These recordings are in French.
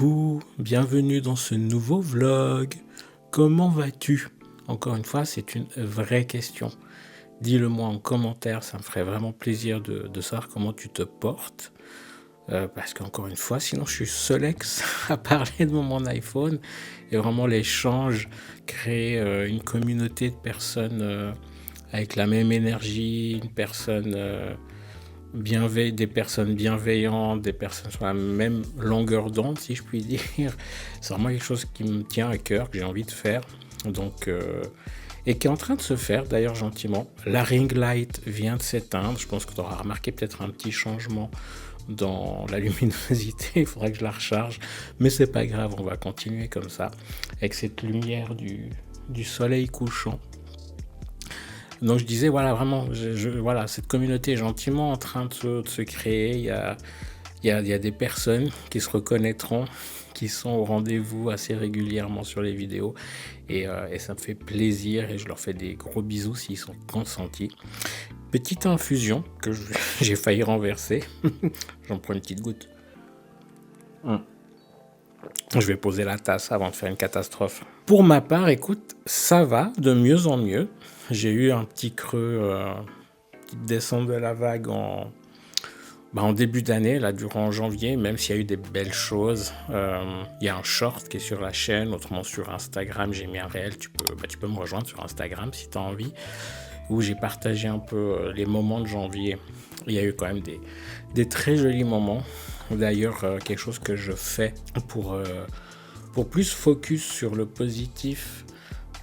Coucou, bienvenue dans ce nouveau vlog. Comment vas-tu? Encore une fois, c'est une vraie question. Dis-le-moi en commentaire, ça me ferait vraiment plaisir de savoir comment tu te portes. Parce qu'encore une fois, sinon je suis Solex à parler devant mon iPhone. Et vraiment l'échange, créer une communauté de personnes avec la même énergie, des personnes bienveillantes, des personnes sur la même longueur d'onde, si je puis dire. C'est vraiment quelque chose qui me tient à cœur, que j'ai envie de faire. Donc, et qui est en train de se faire d'ailleurs gentiment. La ring light vient de s'éteindre. Je pense que tu auras remarqué peut-être un petit changement dans la luminosité. Il faudrait que je la recharge. Mais c'est pas grave, on va continuer comme ça. Avec cette lumière du soleil couchant. Donc je disais, voilà, vraiment, voilà, cette communauté est gentiment en train de se créer. Il y a des personnes qui se reconnaîtront, qui sont au rendez-vous assez régulièrement sur les vidéos. Et ça me fait plaisir et je leur fais des gros bisous s'ils sont consentis. Petite infusion que j'ai failli renverser. J'en prends une petite goutte. Je vais poser la tasse avant de faire une catastrophe. Pour ma part, écoute, ça va de mieux en mieux. J'ai eu un petit creux, petite descente de la vague en début d'année, là, durant janvier, même s'il y a eu des belles choses. Il y a un short qui est sur la chaîne, autrement sur Instagram, j'ai mis un réel. Tu peux me rejoindre sur Instagram si tu as envie, où j'ai partagé un peu les moments de janvier. Il y a eu quand même des très jolis moments. D'ailleurs, quelque chose que je fais pour plus focus sur le positif,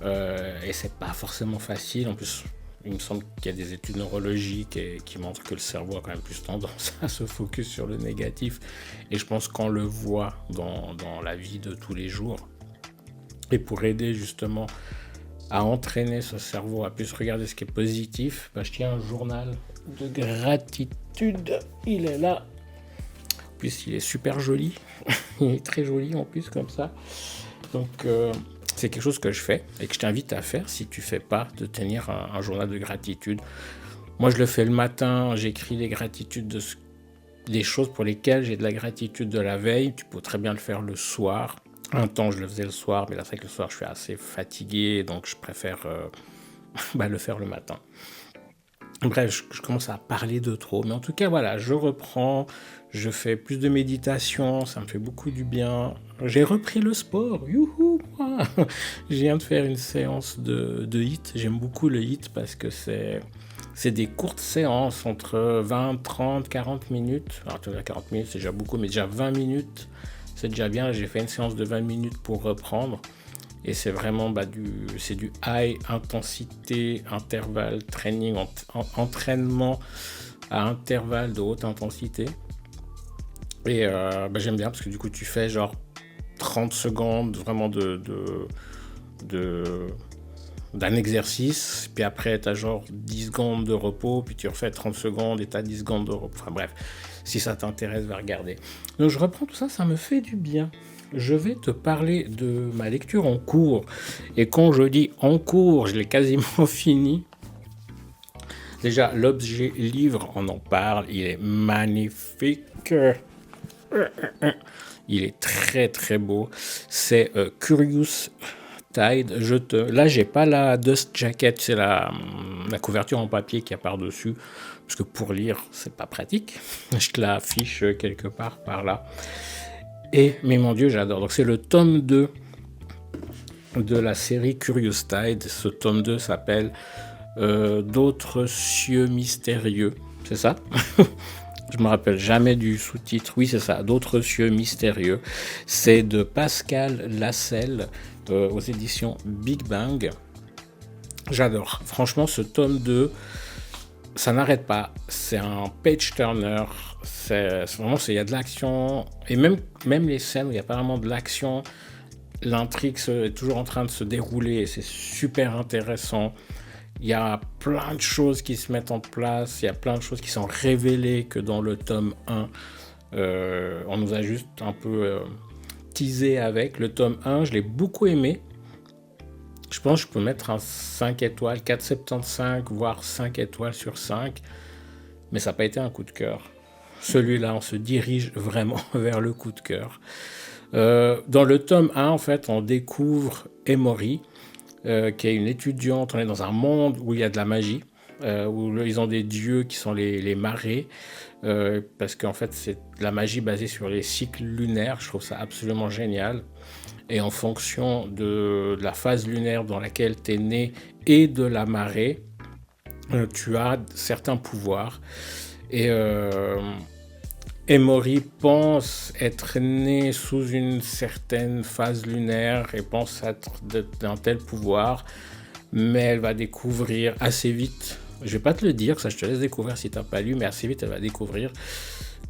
et c'est pas forcément facile. En plus, il me semble qu'il y a des études neurologiques qui montrent que le cerveau a quand même plus tendance à se focus sur le négatif. Et je pense qu'on le voit dans la vie de tous les jours. Et pour aider justement à entraîner ce cerveau à plus regarder ce qui est positif, je tiens un journal de gratitude. Il est là. En plus, il est super joli. Il est très joli en plus comme ça. Donc, c'est quelque chose que je fais et que je t'invite à faire si tu ne fais pas, de tenir un journal de gratitude. Moi, je le fais le matin. J'écris les gratitudes des choses pour lesquelles j'ai de la gratitude de la veille. Tu peux très bien le faire le soir. Un temps, je le faisais le soir, mais là, c'est que le soir, je suis assez fatigué, donc je préfère le faire le matin. Bref, je commence à parler de trop. Mais en tout cas, voilà, je reprends. Je fais plus de méditation. Ça me fait beaucoup du bien. J'ai repris le sport. Youhou, moi. Je viens de faire une séance de HIIT. J'aime beaucoup le HIIT parce que c'est des courtes séances entre 20, 30, 40 minutes. Alors, 40 minutes, c'est déjà beaucoup, mais déjà 20 minutes, c'est déjà bien. J'ai fait une séance de 20 minutes pour reprendre. Et c'est vraiment du high intensité, intervalle, training, entraînement à intervalle de haute intensité. Et j'aime bien parce que du coup tu fais genre 30 secondes vraiment d'un exercice, puis après tu as genre 10 secondes de repos, puis tu refais 30 secondes et tu as 10 secondes de repos. Enfin bref, si ça t'intéresse, va regarder. Donc je reprends tout ça, ça me fait du bien. Je vais te parler de ma lecture en cours. Et quand je dis en cours, je l'ai quasiment fini. Déjà, l'objet livre, on en parle, il est magnifique. Il est très très beau. C'est Curious Tide. Là, j'ai pas la dust jacket, c'est la couverture en papier qu'il y a par-dessus. Parce que pour lire, c'est pas pratique. Je te l'affiche quelque part par là. Mais mon Dieu, j'adore. Donc c'est le tome 2 de la série Curious Tide. Ce tome 2 s'appelle D'autres cieux mystérieux. C'est ça? Je me rappelle jamais du sous-titre. Oui, c'est ça. D'autres cieux mystérieux. C'est de Pascal Lascelles aux éditions Big Bang. J'adore. Franchement, ce tome 2, ça n'arrête pas. C'est un page-turner. Il y a de l'action. Et même les scènes où il n'y a pas vraiment de l'action, l'intrigue est toujours en train de se dérouler et c'est super intéressant. Il y a plein de choses qui se mettent en place. Il y a plein de choses qui sont révélées que dans le tome 1. On nous a juste un peu teasé avec. Le tome 1, je l'ai beaucoup aimé. Je pense que je peux mettre un 5 étoiles, 4,75, voire 5 étoiles sur 5. Mais ça n'a pas été un coup de cœur. Celui-là, on se dirige vraiment vers le coup de cœur. Dans le tome 1, en fait, on découvre Emory, qui est une étudiante. On est dans un monde où il y a de la magie, où ils ont des dieux qui sont les marées, parce qu'en fait, c'est de la magie basée sur les cycles lunaires. Je trouve ça absolument génial. Et en fonction de la phase lunaire dans laquelle tu es né et de la marée, tu as certains pouvoirs. Et Emory pense être né sous une certaine phase lunaire et pense être d'un tel pouvoir, mais elle va découvrir assez vite, je vais pas te le dire, ça je te laisse découvrir si t'as pas lu, mais assez vite elle va découvrir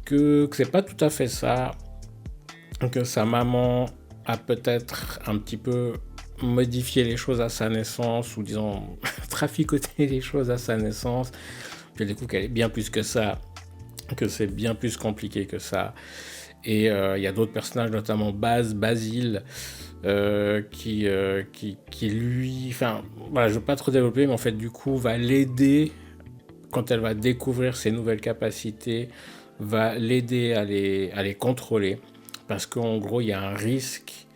que c'est pas tout à fait ça, que sa maman a peut-être un petit peu modifié les choses à sa naissance, ou disons traficoté les choses à sa naissance, puis elle découvre qu'elle est bien plus que ça, que c'est bien plus compliqué que ça. Et il y a d'autres personnages, notamment Basile, qui lui... Enfin, voilà, je ne veux pas trop développer, mais en fait, du coup, va l'aider, quand elle va découvrir ses nouvelles capacités, va l'aider à les contrôler. Parce qu'en gros, il y a un risque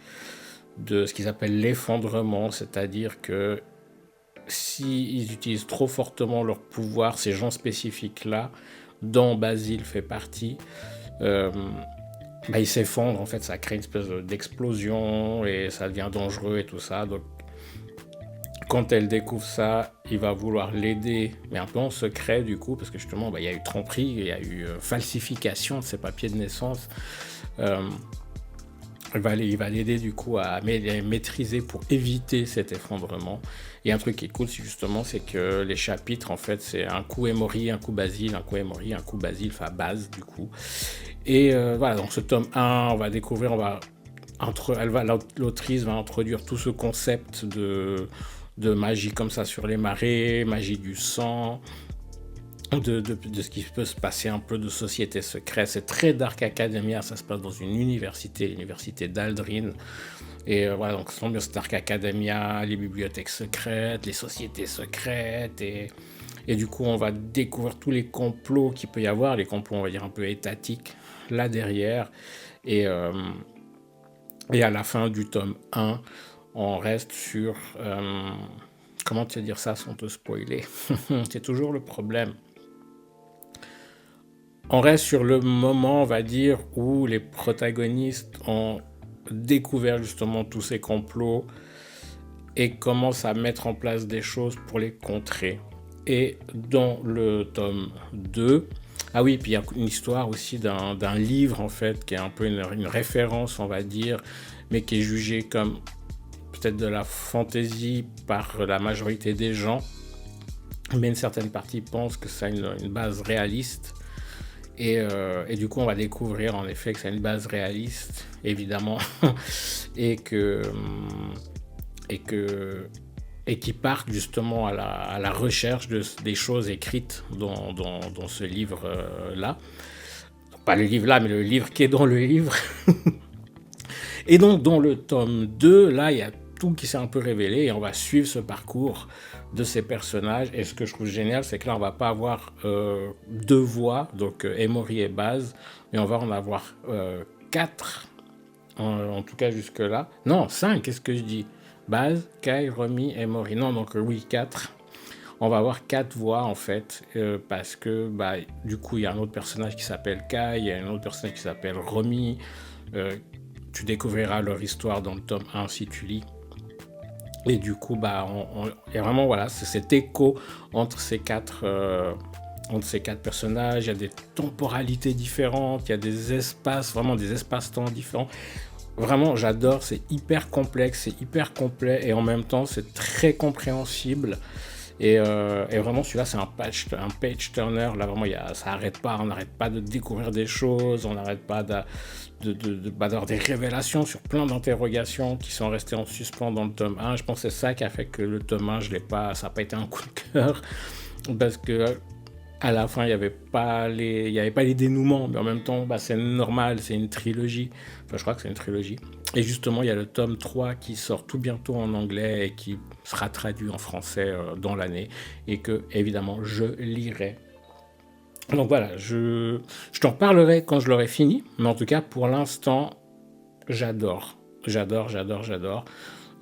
de ce qu'ils appellent l'effondrement, c'est-à-dire que s'ils utilisent trop fortement leur pouvoir, ces gens spécifiques-là, dont Basile fait partie, euh, il s'effondre, en fait, ça crée une espèce d'explosion et ça devient dangereux et tout ça. Donc, quand elle découvre ça, il va vouloir l'aider, mais un peu en secret du coup, parce que justement, il y a eu tromperie, il y a eu falsification de ses papiers de naissance. Euh, il va l'aider du coup à maîtriser pour éviter cet effondrement. Et un truc qui est cool, c'est que les chapitres, en fait, c'est un coup Emory, un coup Basile, un coup Emory, un coup Basile, enfin base du coup. Et voilà, donc ce tome 1, on va découvrir, l'autrice va introduire tout ce concept de magie comme ça sur les marées, magie du sang, de ce qui peut se passer un peu de société secrète. C'est très Dark Academia, ça se passe dans une université, l'université d'Aldrin. Et voilà, donc c'est l'ambiance Dark Academia, les bibliothèques secrètes, les sociétés secrètes, et du coup on va découvrir tous les complots qu'il peut y avoir, les complots on va dire un peu étatiques là derrière. Et, euh, et à la fin du tome 1, on reste sur... comment te dire ça sans te spoiler? C'est toujours le problème. On reste sur le moment, on va dire, où les protagonistes ont découvert justement tous ces complots et commencent à mettre en place des choses pour les contrer. Et dans le tome 2, ah oui, puis il y a une histoire aussi d'un livre en fait, qui est un peu une référence, on va dire, mais qui est jugé comme peut-être de la fantaisie par la majorité des gens, mais une certaine partie pense que ça a une base réaliste. Et du coup, on va découvrir en effet que c'est une base réaliste, évidemment, et que et que et qui partent justement à la recherche des choses écrites dans ce livre-là. Pas le livre là, mais le livre qui est dans le livre. Et donc, dans le tome 2, là, il y a tout qui s'est un peu révélé et on va suivre ce parcours de ces personnages. Et ce que je trouve génial, c'est que là, on va pas avoir deux voix, donc Emory et Baz, mais on va en avoir quatre, en tout cas jusque-là. Non, cinq, qu'est-ce que je dis? Baz, Kai, Romy, Emory. Non, donc oui, quatre. On va avoir quatre voix en fait, parce que du coup, il y a un autre personnage qui s'appelle Kai, il y a un autre personnage qui s'appelle Romy. Euh, Tu découvriras leur histoire dans le tome 1 si tu lis. Et du coup, il y a vraiment voilà, c'est cet écho entre entre ces quatre personnages. Il y a des temporalités différentes, il y a des espaces, vraiment des espaces-temps différents. Vraiment, j'adore, c'est hyper complexe, c'est hyper complet et en même temps, c'est très compréhensible. Et vraiment, celui-là, c'est un page turner. Là, vraiment, ça n'arrête pas. On n'arrête pas de découvrir des choses. On n'arrête pas d'avoir des révélations sur plein d'interrogations qui sont restées en suspens dans le tome 1. Je pense que c'est ça qui a fait que le tome 1, ça n'a pas été un coup de cœur. Parce que à la fin, il n'y avait pas les dénouements, mais en même temps, c'est normal, c'est une trilogie. Enfin, je crois que c'est une trilogie. Et justement, il y a le tome 3 qui sort tout bientôt en anglais et qui sera traduit en français dans l'année. Et que, évidemment, je lirai. Donc voilà, je t'en parlerai quand je l'aurai fini. Mais en tout cas, pour l'instant, J'adore, j'adore.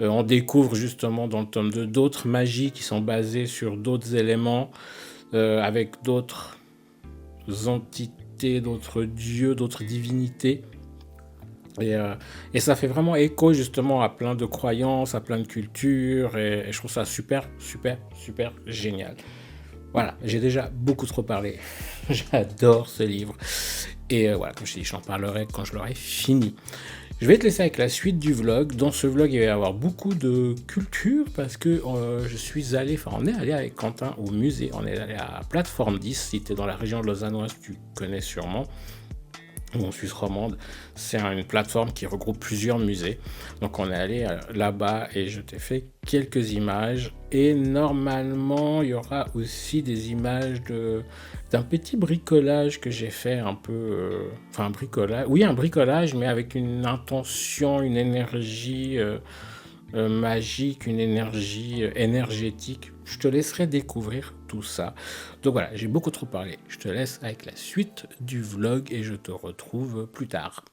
On découvre justement dans le tome 2 d'autres magies qui sont basées sur d'autres éléments, avec d'autres entités, d'autres dieux, d'autres divinités. Et, euh, et ça fait vraiment écho justement à plein de croyances, à plein de cultures, et je trouve ça super génial. Voilà, j'ai déjà beaucoup trop parlé. J'adore ce livre. Et voilà, comme je dis, j'en parlerai quand je l'aurai fini. Je vais te laisser avec la suite du vlog. Dans ce vlog, il va y avoir beaucoup de culture parce que je suis allé, enfin on est allé avec Quentin au musée. On est allé à Plateforme 10. Si tu es dans la région lausannoise, tu connais sûrement. Ou en Suisse romande, c'est une plateforme qui regroupe plusieurs musées. Donc on est allé là-bas et je t'ai fait quelques images. Et normalement, il y aura aussi des images d'un petit bricolage que j'ai fait un peu... Enfin, un bricolage. Oui, un bricolage, mais avec une intention, une énergie magique, une énergie énergétique. Je te laisserai découvrir tout ça. Donc voilà, j'ai beaucoup trop parlé. Je te laisse avec la suite du vlog et je te retrouve plus tard.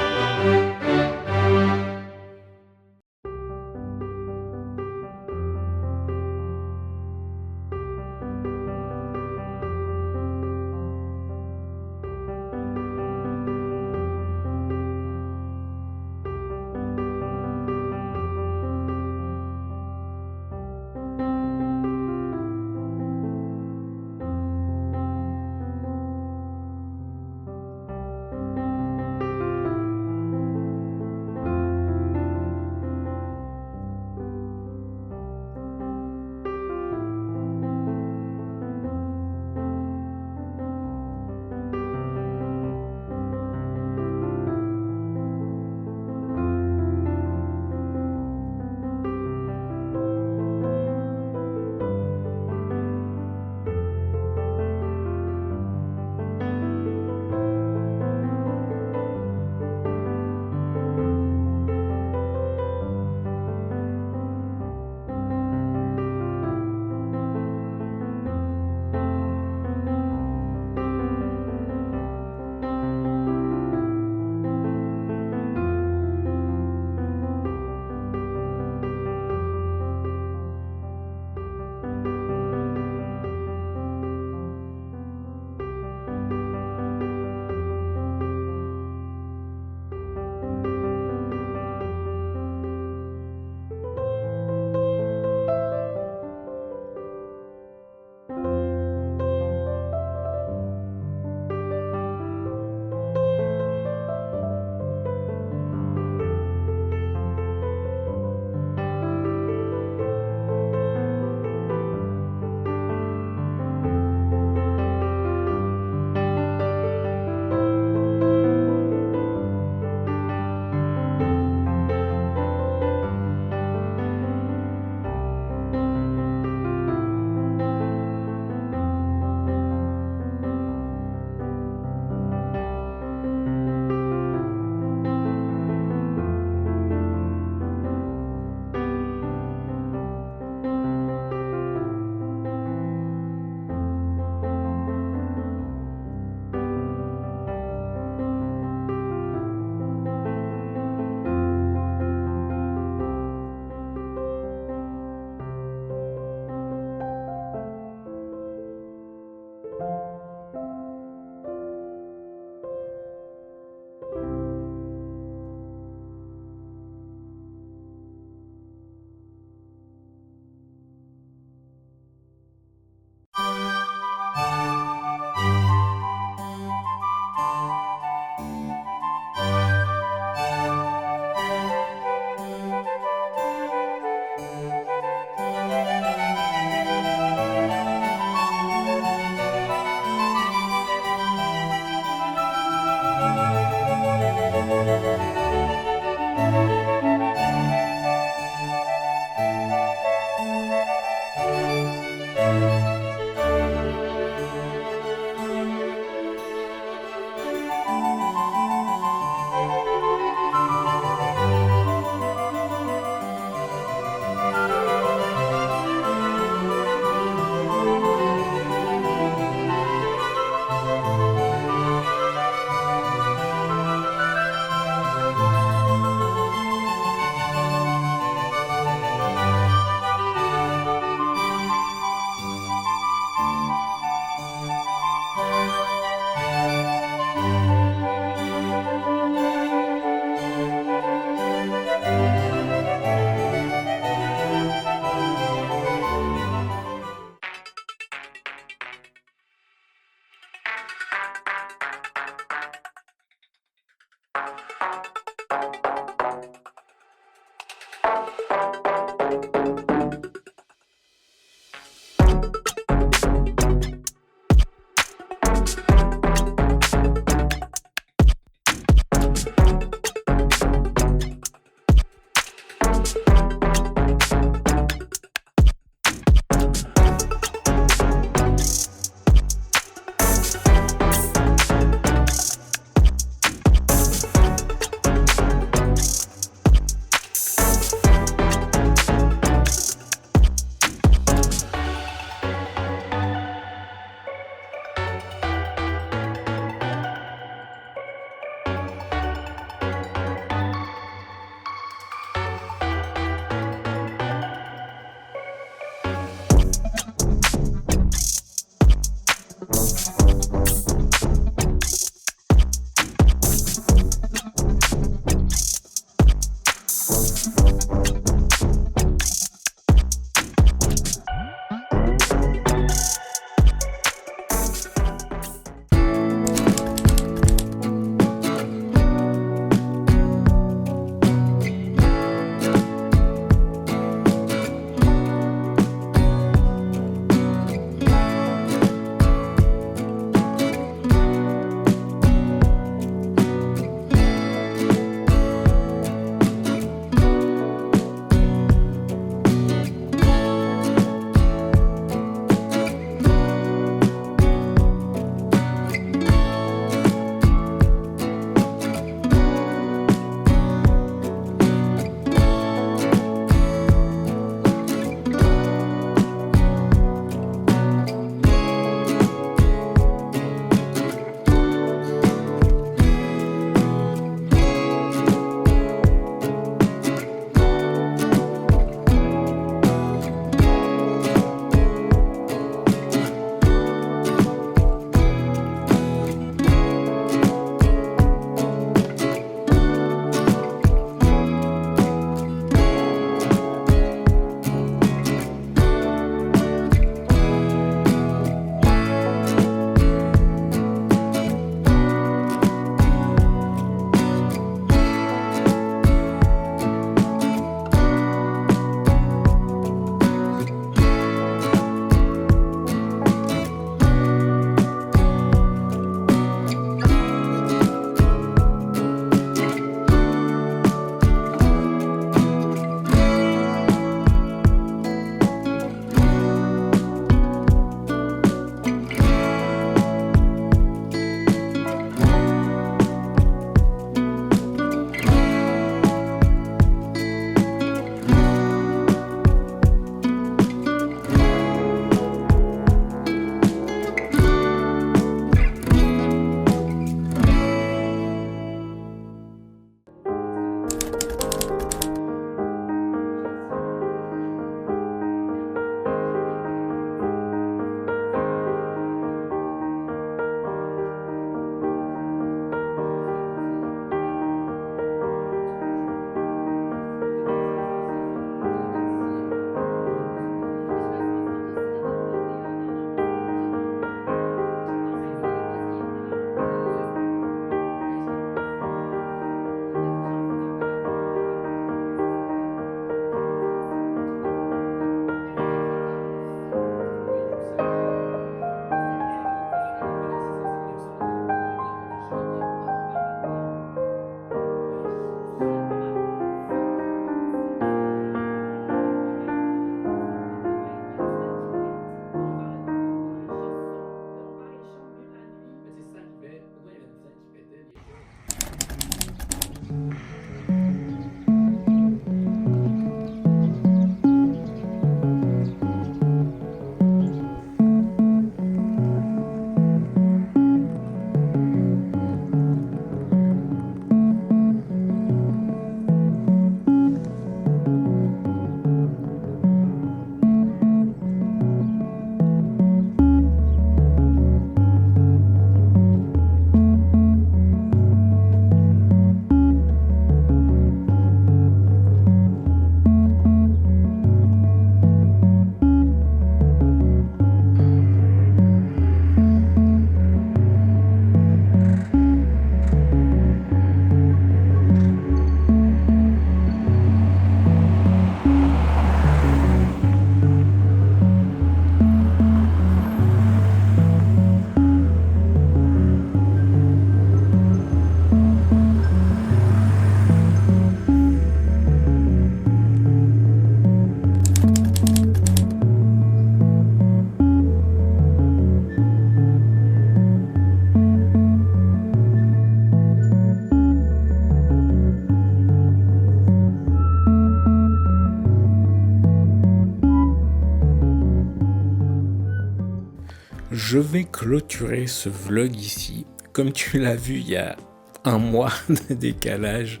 Je vais clôturer ce vlog ici. Comme tu l'as vu, il y a un mois de décalage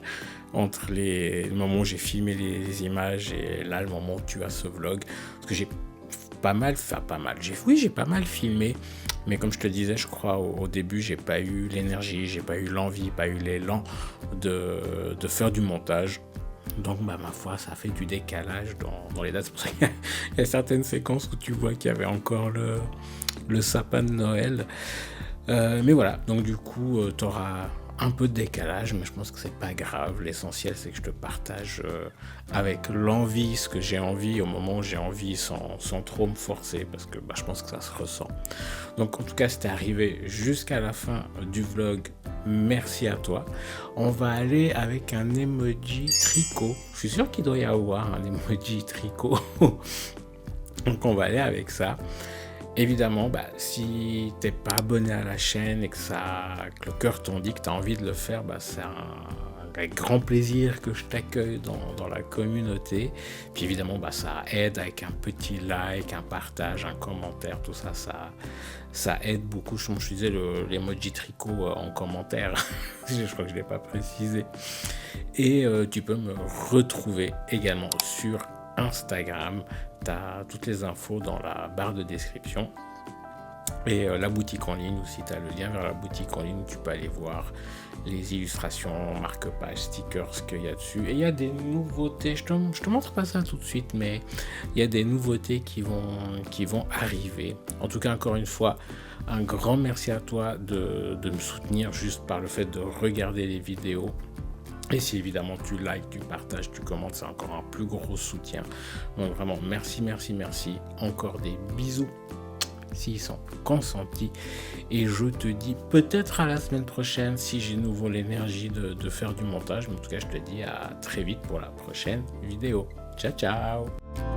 entre le moment où j'ai filmé les images et là, le moment où tu as ce vlog. Parce que j'ai pas mal filmé. Mais comme je te disais, je crois au début, j'ai pas eu l'énergie, j'ai pas eu l'envie, pas eu l'élan de faire du montage. Donc, bah, ma foi, ça fait du décalage dans les dates. C'est pour ça qu'il y a certaines séquences où tu vois qu'il y avait encore le sapin de Noël. Mais voilà, donc du coup, tu auras un peu de décalage, mais je pense que c'est pas grave. L'essentiel, c'est que je te partage avec l'envie ce que j'ai envie au moment où j'ai envie, sans trop me forcer, parce que bah, je pense que ça se ressent. Donc en tout cas, si t'es arrivé jusqu'à la fin du vlog, merci à toi. On va aller avec un emoji tricot. Je suis sûr qu'il doit y avoir un emoji tricot. Donc on va aller avec ça. Évidemment, bah, si t'es pas abonné à la chaîne et que le cœur t'en dit que tu as envie de le faire, bah, c'est avec grand plaisir que je t'accueille dans la communauté. Puis évidemment, bah, ça aide avec un petit like, un partage, un commentaire, tout ça, ça aide beaucoup. Je disais l'emoji tricot en commentaire, je crois que je ne l'ai pas précisé. Et tu peux me retrouver également sur Instagram. Tu as toutes les infos dans la barre de description. Et la boutique en ligne aussi, tu as le lien vers la boutique en ligne. Tu peux aller voir les illustrations, marque-pages, stickers, ce qu'il y a dessus. Et il y a des nouveautés. Je te montre pas ça tout de suite, mais il y a des nouveautés qui vont arriver. En tout cas, encore une fois, un grand merci à toi de me soutenir juste par le fait de regarder les vidéos. Et si évidemment tu likes, tu partages, tu commentes, c'est encore un plus gros soutien. Donc vraiment, merci. Encore des bisous s'ils sont consentis. Et je te dis peut-être à la semaine prochaine si j'ai nouveau l'énergie de faire du montage. Mais en tout cas, je te dis à très vite pour la prochaine vidéo. Ciao, ciao!